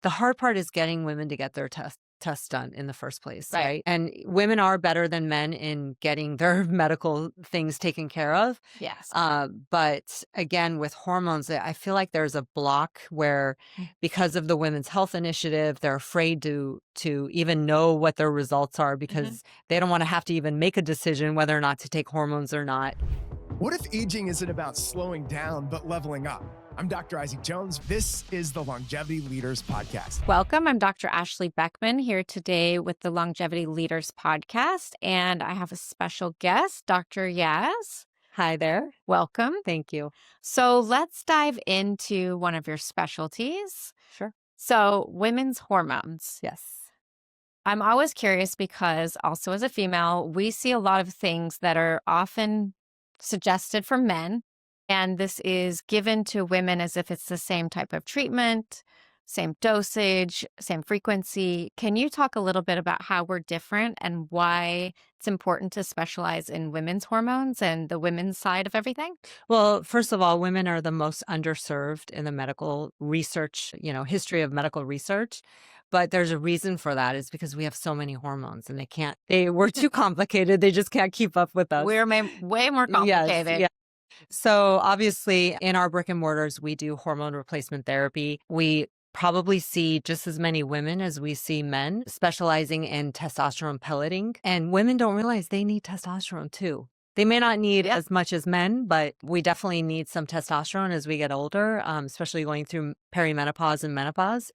the hard part is getting women to get their tests done in the first place, Right. right? And women are better than men in getting their medical things taken care of. Yes. But again, with hormones, I feel like there's a block where because of the Women's Health Initiative, they're afraid to even know what their results are because they don't want to have to even make a decision whether or not to take hormones or not. What if aging isn't about slowing down, but leveling up? I'm Dr. Isaac Jones. This is the Longevity Leaders Podcast. Welcome. I'm Dr. Ashley Beckman here today with the Longevity Leaders Podcast, and I have a special guest, Dr. Yaz. Hi there. Welcome. Thank you. So let's dive into one of your specialties. Sure. So women's hormones. Yes. I'm always curious because also as a female, we see a lot of things that are often suggested for men. And this is given to women as if it's the same type of treatment, same dosage, same frequency. Can you talk a little bit about how we're different and why it's important to specialize in women's hormones and the women's side of everything? Well, first of all, women are the most underserved in the medical research, history of medical research. But there's a reason for that is because we have so many hormones and we're too complicated. They just can't keep up with us. We're way more complicated. Yes. So obviously in our brick and mortars, we do hormone replacement therapy. We probably see just as many women as we see men specializing in testosterone pelleting. And women don't realize they need testosterone too. They may not need as much as men, but we definitely need some testosterone as we get older, especially going through perimenopause and menopause.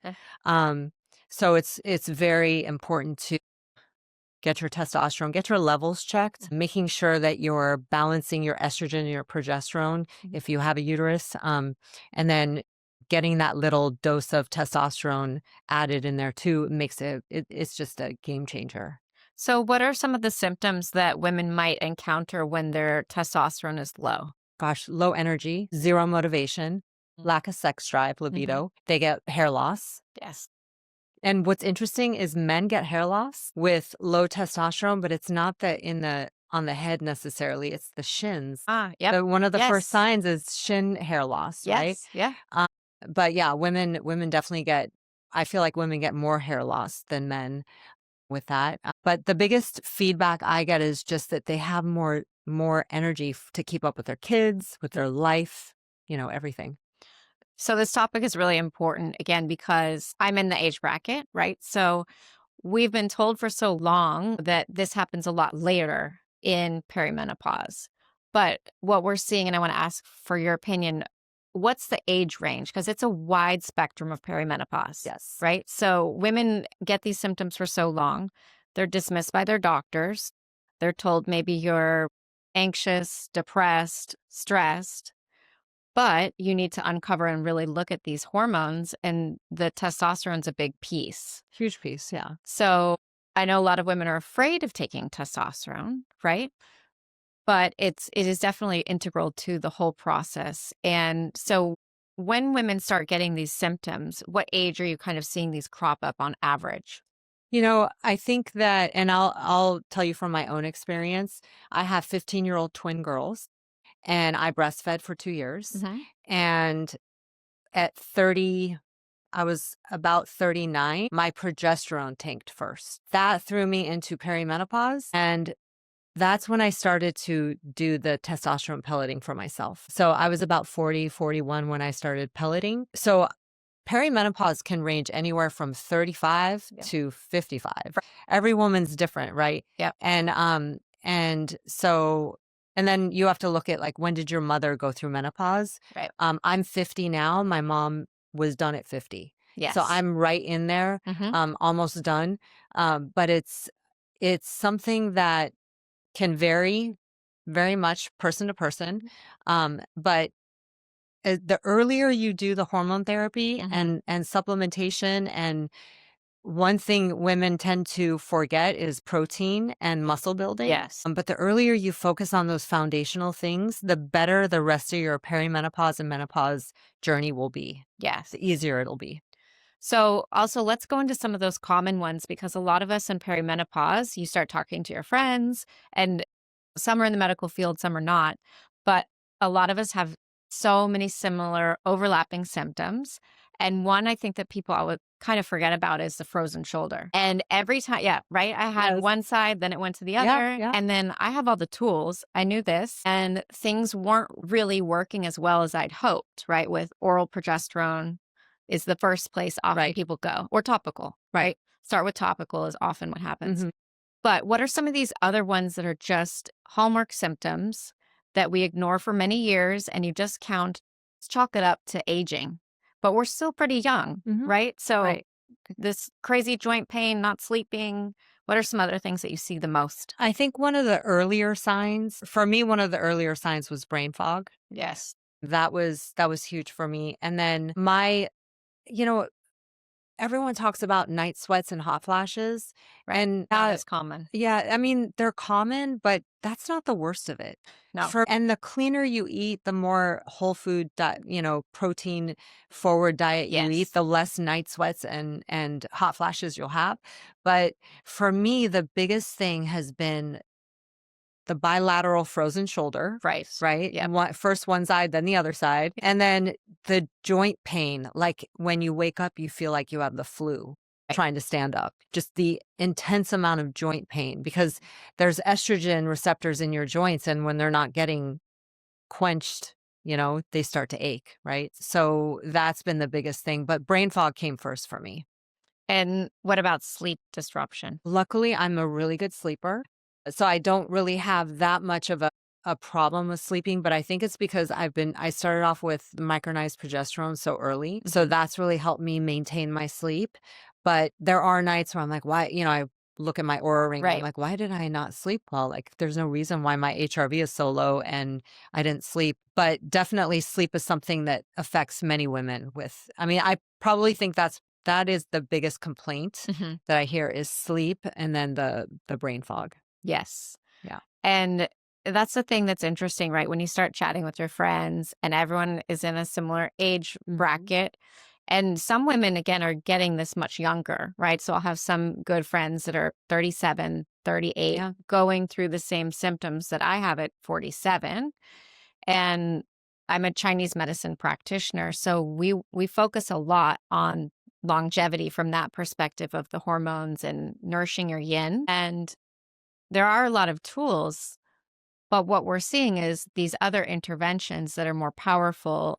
So it's very important to get your testosterone, get your levels checked, making sure that you're balancing your estrogen and your progesterone if you have a uterus, and then getting that little dose of testosterone added in there too makes it's just a game changer. So what are some of the symptoms that women might encounter when their testosterone is low? Gosh, low energy, zero motivation, lack of sex drive, libido. They get hair loss. Yes. And what's interesting is men get hair loss with low testosterone, but it's not on the head necessarily. It's the shins. Yep. One of the first signs is shin hair loss, right? Yeah. But yeah, women definitely I feel like women get more hair loss than men with that. But the biggest feedback I get is just that they have more energy to keep up with their kids, with their life, everything. So this topic is really important, again, because I'm in the age bracket, right? So we've been told for so long that this happens a lot later in perimenopause. But what we're seeing, and I want to ask for your opinion, what's the age range? Because it's a wide spectrum of perimenopause. Yes. Right? So women get these symptoms for so long. They're dismissed by their doctors. They're told maybe you're anxious, depressed, stressed. But you need to uncover and really look at these hormones, and the testosterone's a big piece. Huge piece, yeah. So I know a lot of women are afraid of taking testosterone, right? But it is definitely integral to the whole process. And so when women start getting these symptoms, what age are you kind of seeing these crop up on average? I think that, and I'll tell you from my own experience, I have 15-year-old twin girls. And I breastfed for 2 years. And at 30, I was about 39, my progesterone tanked first. That threw me into perimenopause. And that's when I started to do the testosterone pelleting for myself. So I was about 40, 41 when I started pelleting. So perimenopause can range anywhere from 35 to 55. Every woman's different, right? Yeah. And then you have to look at when did your mother go through menopause? Right. I'm 50 now. My mom was done at 50. Yes. So I'm right in there, almost done. But it's something that can vary very much person to person. But the earlier you do the hormone therapy and supplementation, and one thing women tend to forget is protein and muscle building. Yes. But the earlier you focus on those foundational things, the better the rest of your perimenopause and menopause journey will be. Yes. The easier it'll be. So also let's go into some of those common ones, because a lot of us in perimenopause, you start talking to your friends, and some are in the medical field, some are not. But a lot of us have so many similar overlapping symptoms. And one I think that people would kind of forget about is the frozen shoulder. And every time, yeah, right. I had Yes. one side, then it went to the Yeah, other. yeah. And then I have all the tools. I knew this, and things weren't really working as well as I'd hoped, right? With oral progesterone is the first place often Right. people go, or topical, right? Start with topical is often what happens. Mhm. But what are some of these other ones that are just hallmark symptoms that we ignore for many years and you just chalk it up to aging? But we're still pretty young, Mhm. right? So Right. this crazy joint pain, not sleeping, what are some other things that you see the most? I think one of the earlier signs for me, one of the earlier signs was brain fog. Yes. That was huge for me. And then you know, everyone talks about night sweats and hot flashes, Right. and Not as common. yeah, I mean, they're common, but that's not the worst of it. No. And the cleaner you eat, the more whole food protein forward diet you eat, Yes. the less night sweats and hot flashes you'll have. But for me, the biggest thing has been the bilateral frozen shoulder, Right. right? Yep. First one side, then the other side. And then the joint pain, like when you wake up, you feel like you have the flu Right. trying to stand up. Just the intense amount of joint pain because there's estrogen receptors in your joints. And when they're not getting quenched, they start to ache, right? So that's been the biggest thing. But brain fog came first for me. And what about sleep disruption? Luckily, I'm a really good sleeper. So I don't really have that much of a problem with sleeping, but I think it's because I started off with micronized progesterone so early. So that's really helped me maintain my sleep. But there are nights where I'm like, why, I look at my Aura ring and I'm Right. like, why did I not sleep well? Like there's no reason why my HRV is so low and I didn't sleep. But definitely sleep is something that affects many women I probably think that is the biggest complaint Mhm. that I hear is sleep and then the brain fog. Yes. Yeah. And that's the thing that's interesting, right? When you start chatting with your friends and everyone is in a similar age Mhm. bracket. And some women, again, are getting this much younger, right? So I'll have some good friends that are 37, 38, Yeah. going through the same symptoms that I have at 47. And I'm a Chinese medicine practitioner. So we focus a lot on longevity from that perspective of the hormones and nourishing your yin. And there are a lot of tools, but what we're seeing is these other interventions that are more powerful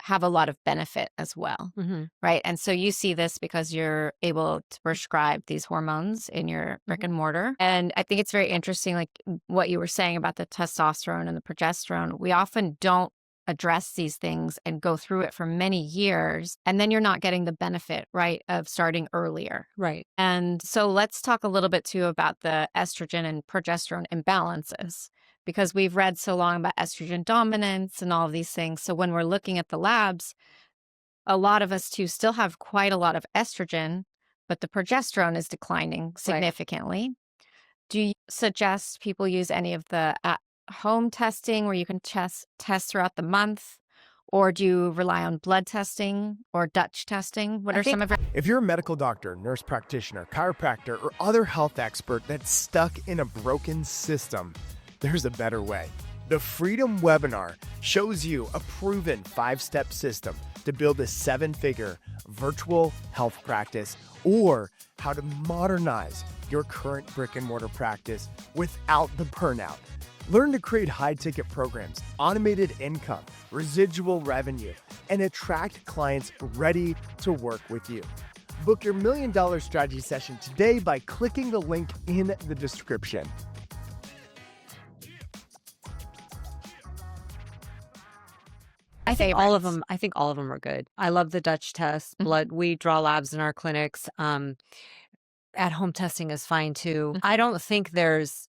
have a lot of benefit as well, Mhm. right? And so you see this because you're able to prescribe these hormones in your brick and mortar. And I think it's very interesting, like what you were saying about the testosterone and the progesterone. We often don't address these things and go through it for many years. And then you're not getting the benefit, right, of starting earlier. Right. And so let's talk a little bit too about the estrogen and progesterone imbalances because we've read so long about estrogen dominance and all of these things. So when we're looking at the labs, a lot of us too still have quite a lot of estrogen, but the progesterone is declining significantly. Do you suggest people use any of the at home testing where you can test throughout the month? Or do you rely on blood testing or Dutch testing? What I are some think of your If you're a medical doctor, nurse practitioner, chiropractor, or other health expert that's stuck in a broken system, there's a better way. The Freedom webinar shows you a proven 5-step system to build a 7-figure virtual health practice or how to modernize your current brick and mortar practice without the burnout. Learn to create high-ticket programs, automated income, residual revenue, and attract clients ready to work with you. Book your $1 million strategy session today by clicking the link in the description. I think favorites? I think all of them are good. I love the Dutch test, blood. We draw labs in our clinics. At home testing is fine too. Mhm. I don't think there's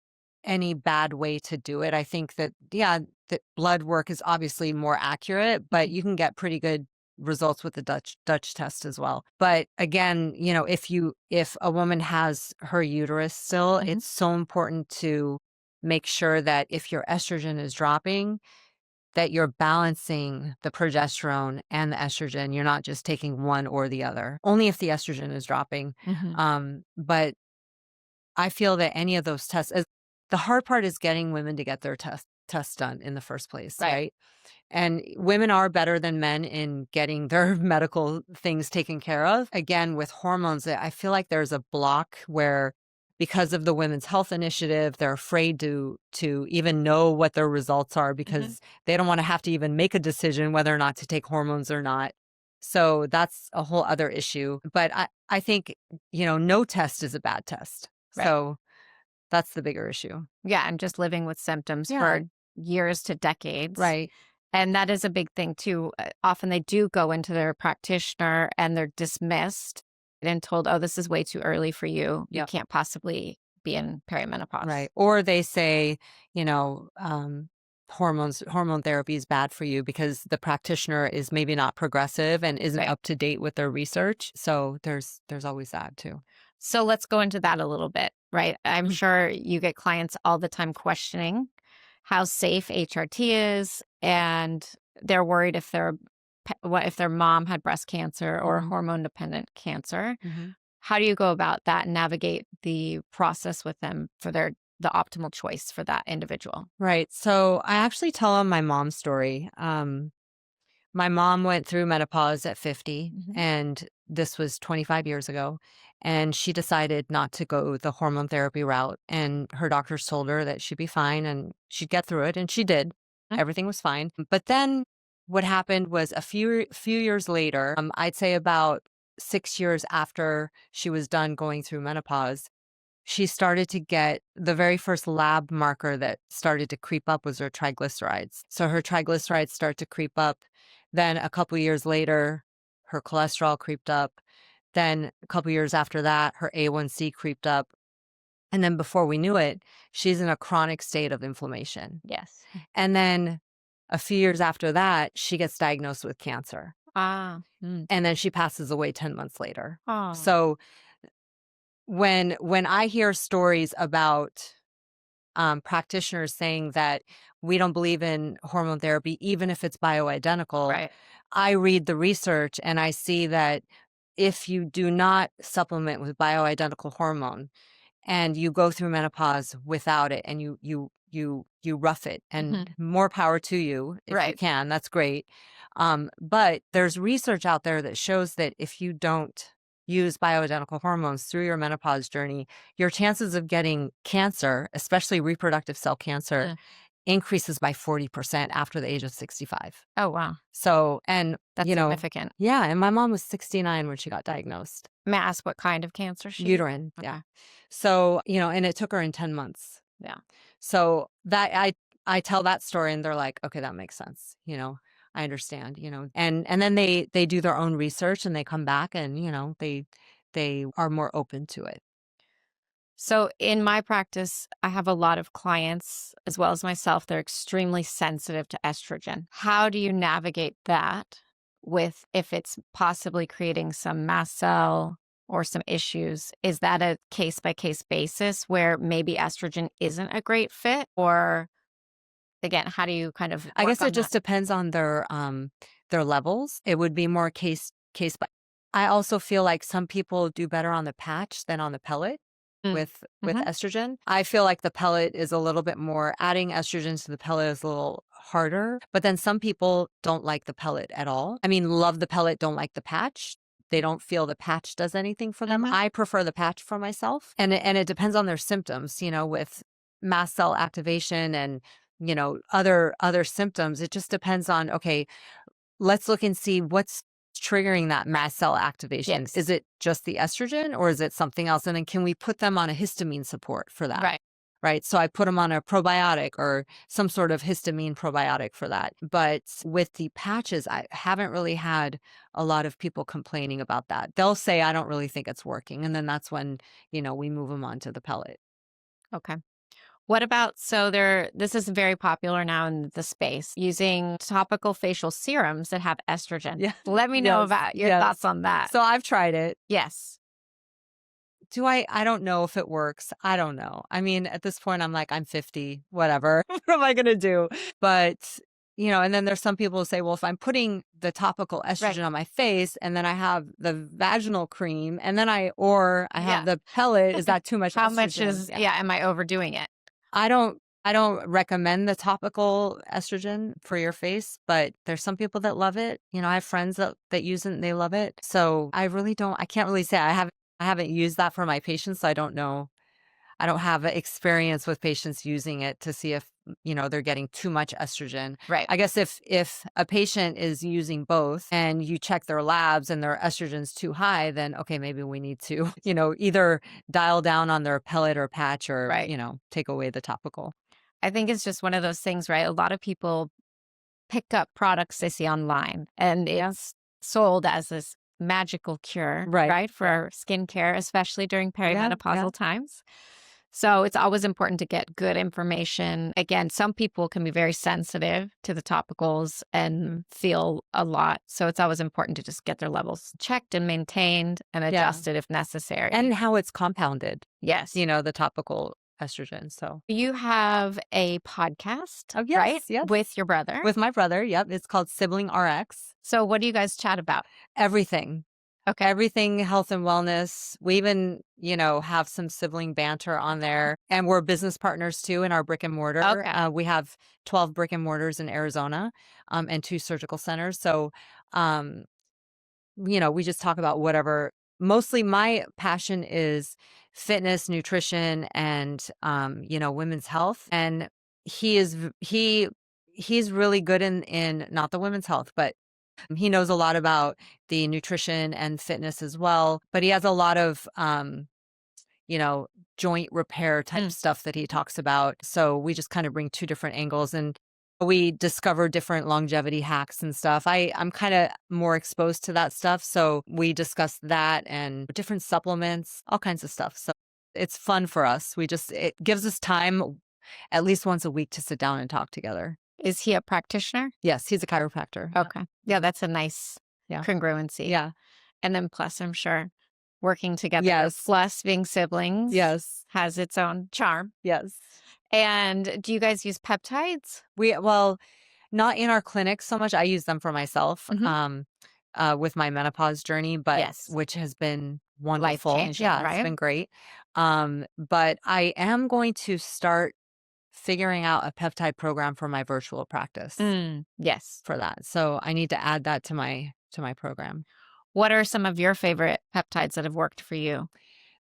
any bad way to do it. I think that, yeah, the blood work is obviously more accurate, but you can get pretty good results with the Dutch test as well. But again, if a woman has her uterus still, Mhm. it's so important to make sure that if your estrogen is dropping, that you're balancing the progesterone and the estrogen. You're not just taking one or the other. Only if the estrogen is dropping. Mhm. But I feel that any of those tests, the hard part is getting women to get their tests. tests done in the first place, Right. right? And women are better than men in getting their medical things taken care of. Again, with hormones, I feel like there's a block where because of the Women's Health Initiative, they're afraid to even know what their results are because they don't want to have to even make a decision whether or not to take hormones or not. So that's a whole other issue. But I think, no test is a bad test. Right. So that's the bigger issue. Yeah, and just living with symptoms Yeah. for years to decades. Right. And that is a big thing too. Often they do go into their practitioner and they're dismissed and told, oh, this is way too early for you. You Yep. can't possibly be in perimenopause. Right. Or they say, hormone therapy is bad for you because the practitioner is maybe not progressive and isn't Right. up to date with their research. So there's always that too. So let's go into that a little bit, right? I'm sure you get clients all the time questioning how safe HRT is, and they're worried if what if their mom had breast cancer or hormone dependent cancer. How do you go about that and navigate the process with them for the optimal choice for that individual? Right. So I actually tell them my mom's story. My mom went through menopause at 50, and this was 25 years ago. And she decided not to go the hormone therapy route. And her doctors told her that she'd be fine and she'd get through it. And she did. Everything was fine. But then what happened was a few years later, I'd say about 6 years after she was done going through menopause, she started to get the very first lab marker that started to creep up was her triglycerides. So her triglycerides start to creep up. Then a couple years later, her cholesterol creeped up. Then a couple years after that, her A1C creeped up. And then before we knew it, she's in a chronic state of inflammation. Yes. And then a few years after that, she gets diagnosed with cancer. Ah. And then she passes away 10 months later. Oh. So when I hear stories about practitioners saying that we don't believe in hormone therapy, even if it's bioidentical, Right. I read the research and I see that if you do not supplement with bioidentical hormone and you go through menopause without it and you rough it, and more power to you if you Right. can, that's great. But there's research out there that shows that if you don't use bioidentical hormones through your menopause journey, your chances of getting cancer, especially reproductive cell cancer, increases by 40% after the age of 65. Oh, wow. So, and That's significant. yeah, and my mom was 69 when she got diagnosed. May I ask what kind of cancer she? Uterine, yeah. So, and it took her in 10 months. Yeah. So that I tell that story and they're like, okay, that makes sense. I understand, and then they do their own research and they come back and, they are more open to it. So in my practice, I have a lot of clients as well as myself. They're extremely sensitive to estrogen. How do you navigate that with if it's possibly creating some mast cell or some issues? Is that a case by case basis where maybe estrogen isn't a great fit? Or again, how do you kind of I guess work on it just depends on their levels. It would be more case by. I also feel like some people do better on the patch than on the pellet with estrogen. I feel like the pellet is a little bit more, adding estrogen to the pellet is a little harder, but then some people don't like the pellet at all. I mean, love the pellet, don't like the patch. They don't feel the patch does anything for them. I prefer the patch for myself. And it depends on their symptoms, with mast cell activation and, other symptoms. It just depends on, okay, let's look and see what's triggering that mast cell activation. Yes. Is it just the estrogen or is it something else? And then can we put them on a histamine support for that? Right. Right. So I put them on a probiotic or some sort of histamine probiotic for that. But with the patches, I haven't really had a lot of people complaining about that. They'll say, I don't really think it's working. And then that's when, we move them on to the pellet. Okay. What about, this is very popular now in the space, using topical facial serums that have estrogen. Yeah. Let me know about your thoughts on that. So I've tried it. Yes. I don't know if it works. I don't know. I mean, at this point, I'm like, I'm 50, whatever. What am I going to do? But, and then there's some people who say, well, if I'm putting the topical estrogen on my face and then I have the vaginal cream and then I have the pellet, is that too much How estrogen? much am I overdoing it? I don't I don't recommend the topical estrogen for your face, but there's some people that love it. I have friends that use it and they love it. So I can't really say I haven't used that for my patients, so I don't know. I don't have experience with patients using it to see if, they're getting too much estrogen. Right. I guess if a patient is using both and you check their labs and their estrogen's too high, then okay, maybe we need to, either dial down on their pellet or patch or, Right. take away the topical. I think it's just one of those things, right? A lot of people pick up products they see online and Yeah. it's sold as this magical cure, Right. right? For skincare, especially during perimenopausal Yeah. times. So it's always important to get good information. Again, some people can be very sensitive to the topicals and feel a lot. So it's always important to just get their levels checked and maintained and adjusted if necessary. And how it's compounded, yes, the topical estrogen. So you have a podcast, oh, yes, right? yes. With your brother. With my brother. Yep. It's called Sibling RX. So what do you guys chat about? Everything. Okay. Everything health and wellness. We even, have some sibling banter on there. And we're business partners too in our brick and mortar. Okay. We have 12 brick and mortars in Arizona and 2 surgical centers. So, we just talk about whatever. Mostly my passion is fitness, nutrition, and, women's health. And he's really good in not the women's health, but he knows a lot about the nutrition and fitness as well, but he has a lot of, joint repair type stuff that he talks about. So we just kind of bring 2 different angles and we discover different longevity hacks and stuff. I'm kind of more exposed to that stuff. So we discuss that and different supplements, all kinds of stuff. So it's fun for us. It gives us time at least once a week to sit down and talk together. Is he a practitioner? Yes, he's a chiropractor. Okay. Yeah, that's a nice congruency. Yeah. And then plus, I'm sure working together, Yes. plus being siblings, Yes. has its own charm. Yes. And do you guys use peptides? Well, not in our clinic so much. I use them for myself, Mhm. with my menopause journey, but Yes. which has been wonderful. Life-changing, Yeah, right? it's been great. But I am going to start figuring out a peptide program for my virtual practice Yes. for that. So I need to add that to my program. What are some of your favorite peptides that have worked for you?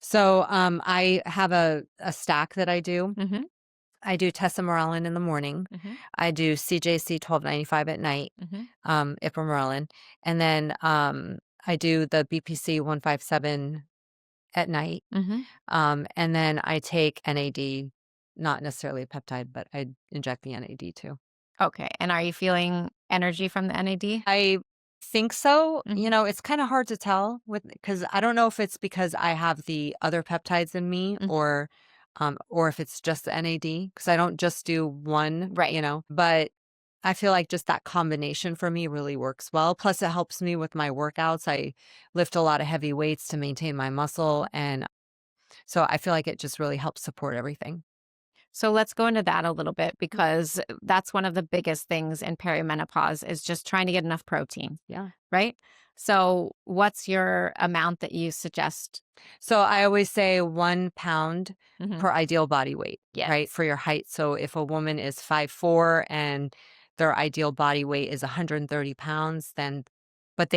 So I have a stack that I do. Mm-hmm. I do testosterone in the morning. Mm-hmm. I do CJC 1295 at night, ipamorelin. And then I do the BPC 157 at night. Mm-hmm. And then I take NAD, not necessarily a peptide, but I inject the NAD too. Okay. And are you feeling energy from the NAD? I think so. Mhm. It's kind of hard to tell because I don't know if it's because I have the other peptides in me Mhm. or if it's just the NAD because I don't just do one, Right. but I feel like just that combination for me really works well. Plus it helps me with my workouts. I lift a lot of heavy weights to maintain my muscle. And so I feel like it just really helps support everything. So let's go into that a little bit because that's one of the biggest things in perimenopause is just trying to get enough protein, Yeah. right? So what's your amount that you suggest? So I always say 1 pound Mhm. per ideal body weight, Yes. right? For your height. So if a woman is 5'4" and their ideal body weight is 130 pounds, but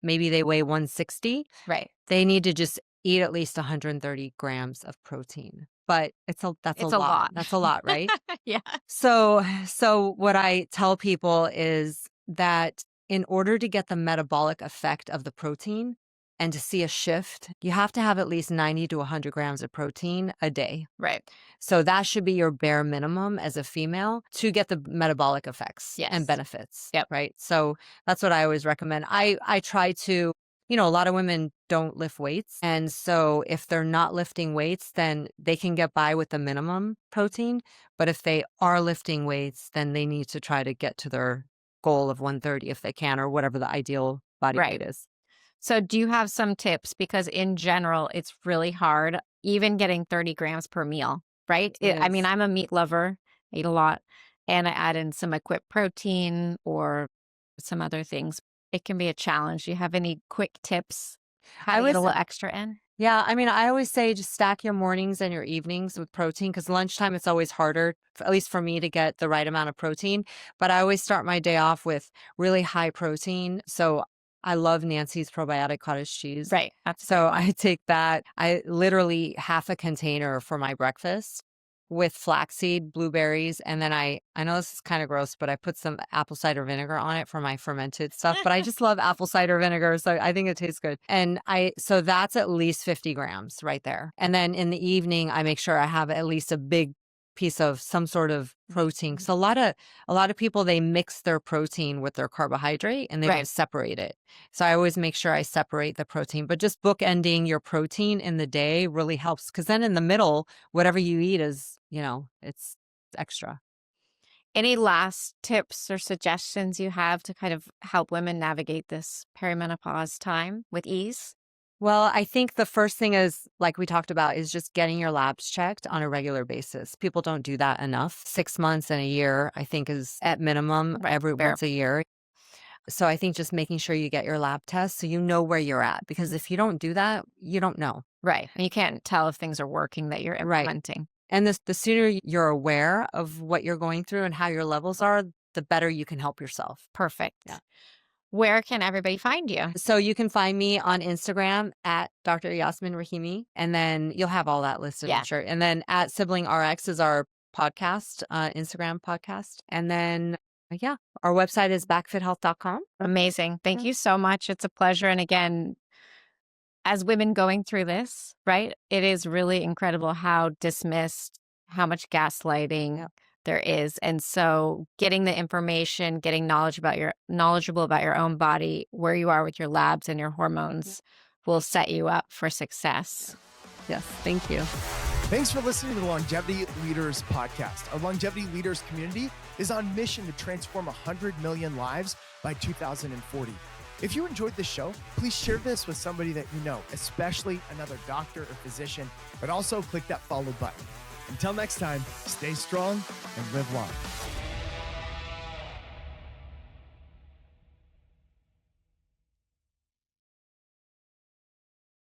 maybe they weigh 160, Right. they need to just eat at least 130 grams of protein. But that's It's a a lot. lot. That's a lot, right? Yeah. So what I tell people is that in order to get the metabolic effect of the protein and to see a shift, you have to have at least 90 to 100 grams of protein a day. Right. So that should be your bare minimum as a female to get the metabolic effects Yes. and benefits. Yep. Right. So that's what I always recommend. I try to, a lot of women don't lift weights. And so if they're not lifting weights, then they can get by with the minimum protein. But if they are lifting weights, then they need to try to get to their goal of 130 if they can, or whatever the ideal body Right. weight is. So do you have some tips? Because in general, it's really hard, even getting 30 grams per meal, right? I mean, is. I'm a meat lover, I eat a lot, and I add in some equipped protein or some other things. It can be a challenge. Do you have any quick tips how to get a little extra in? Yeah, I mean, I always say just stack your mornings and your evenings with protein because lunchtime it's always harder, at least for me, to get the right amount of protein. But I always start my day off with really high protein. So I love Nancy's probiotic cottage cheese. Right. That's a great So one. I take that. I literally half a container for my breakfast with flaxseed, blueberries, and then I know this is kind of gross, but I put some apple cider vinegar on it for my fermented stuff. But I just love apple cider vinegar, so I think it tastes good. And so that's at least 50 grams right there. And then in the evening, I make sure I have at least a big piece of some sort of protein. So a lot of people, they mix their protein with their carbohydrate and they don't Right. separate it. So I always make sure I separate the protein, but just bookending your protein in the day really helps because then in the middle, whatever you eat is, it's extra. Any last tips or suggestions you have to kind of help women navigate this perimenopause time with ease? Well, I think the first thing is, like we talked about, is just getting your labs checked on a regular basis. People don't do that enough. 6 months and a year, I think, is at minimum Right. every Fair. once a year. So I think just making sure you get your lab test so you know where you're at. Because if you don't do that, you don't know. Right. And you can't tell if things are working that you're Right. implementing. And the sooner you're aware of what you're going through and how your levels are, the better you can help yourself. Perfect. Yeah. Where can everybody find you? So you can find me on Instagram at Dr. Yasmin Rahimi, and then you'll have all that listed, Yeah. I'm sure. And then at Sibling RX is our podcast, Instagram podcast. And then, yeah, our website is backfithealth.com. Amazing. Thank Yeah. you so much. It's a pleasure. And again, as women going through this, right, it is really incredible how dismissed, how much gaslighting Yeah. there is. And so getting the information, getting knowledgeable about your own body, where you are with your labs and your hormones will set you up for success. Yes, thank you. Thanks for listening to the Longevity Leaders Podcast. Our Longevity Leaders community is on mission to transform 100 million lives by 2040. If you enjoyed this show, please share this with somebody that you know, especially another doctor or physician, but also click that follow button. Until next time, stay strong and live long.